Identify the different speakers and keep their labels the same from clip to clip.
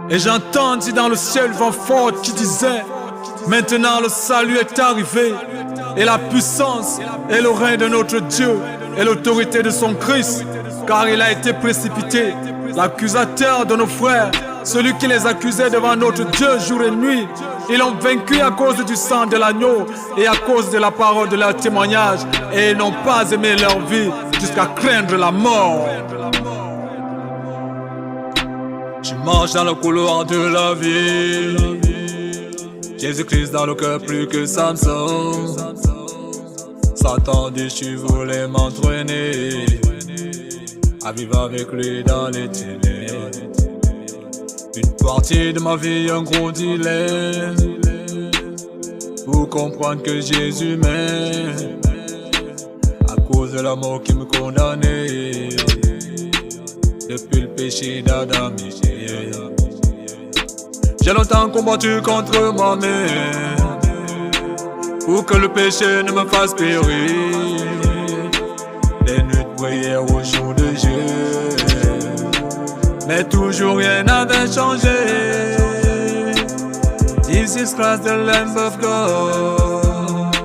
Speaker 1: Et j'entendis dans le ciel une voix forte qui disait: maintenant le salut est arrivé, et la puissance et le règne de notre Dieu et l'autorité de son Christ, car il a été précipité, l'accusateur de nos frères, celui qui les accusait devant notre Dieu jour et nuit. Ils l'ont vaincu à cause du sang de l'agneau et à cause de la parole de leur témoignage, et ils n'ont pas aimé leur vie jusqu'à craindre la mort. Je marche dans le couloir de la vie, Jésus-Christ dans le cœur plus que Samson. Satan dit tu voulais m'entraîner à vivre avec lui dans les ténèbres. Une partie de ma vie, un gros dilemme, pour comprendre que Jésus m'aime, à cause de l'amour qui me condamnait, depuis le péché d'Adam et Ève. J'ai longtemps combattu contre moi-même, pour que le péché ne me fasse périr. Les nuits de prière au jour de Dieu, mais toujours rien n'avait changé. This is Christ the Lamb of God,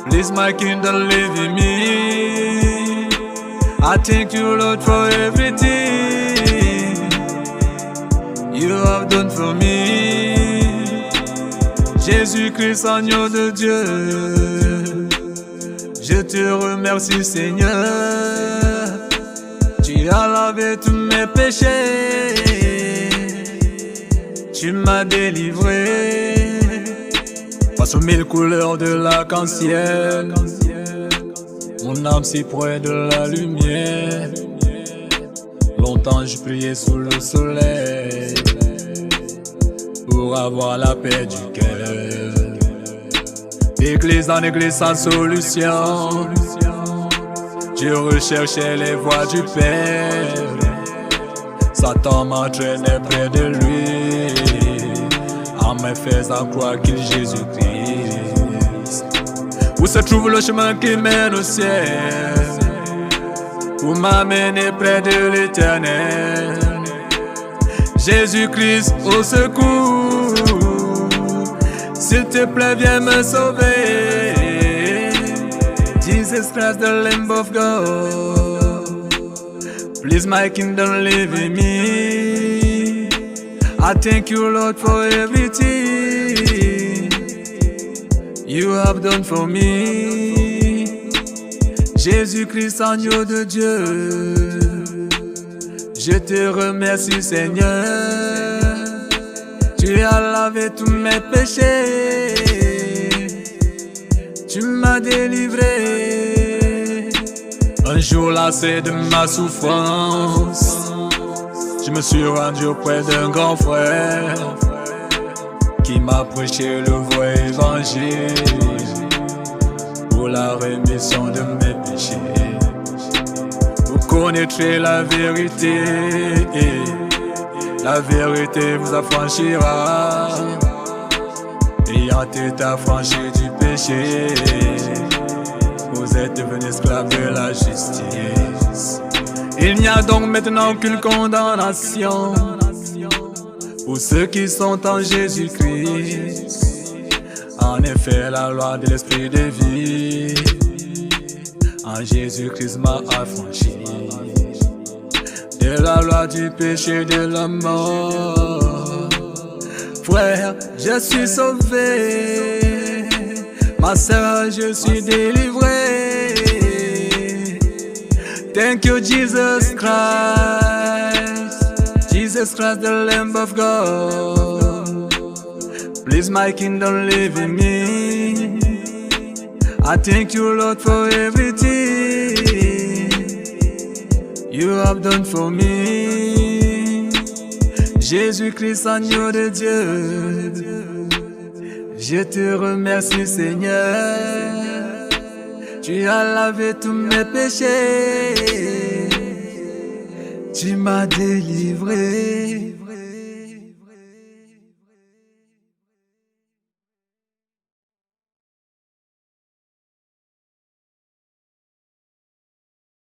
Speaker 1: please my kingdom live in me. I thank you Lord for everything you have done for me. Jésus-Christ, agneau de Dieu, je te remercie Seigneur. Tu as lavé tous mes péchés, tu m'as délivré face aux mille couleurs de l'arc-en-ciel. Mon âme si près de la lumière, longtemps je priais sous le soleil pour avoir la paix du cœur. D'église en église sans solution, je recherchais les voies du Père. Satan m'entraînait près de lui, en me faisant croire qu'il est Jésus-Christ. Où se trouve le chemin qui mène au ciel, pour m'amener près de l'Éternel? Jésus-Christ, au secours, s'il te plaît, viens me sauver. Jesus Christ, the Lamb of God, please my kingdom live in me. I thank you Lord for everything you have done for me. Jésus-Christ, agneau de Dieu, je te remercie Seigneur. Tu as lavé tous mes péchés, tu m'as délivré. Un jour lassé de ma souffrance, je me suis rendu auprès d'un grand frère qui m'a prêché le vrai évangile pour la rémission de mes péchés. Vous connaîtrez la vérité, la vérité vous affranchira. Ayant été affranchi du péché, vous êtes devenus esclaves de la justice. Il n'y a donc maintenant aucune condamnation pour ceux qui sont en Jésus-Christ. En effet, la loi de l'esprit de vie en Jésus-Christ m'a affranchi de la loi du péché et de la mort. Frère, je suis sauvé, ma sœur, je suis délivré. Thank you Jesus Christ, Jesus Christ the Lamb of God, please my kingdom live in me. I thank you Lord for everything you have done for me. Jésus-Christ, agneau de Dieu, je te remercie Seigneur. Tu as lavé tous mes péchés, tu m'as délivré.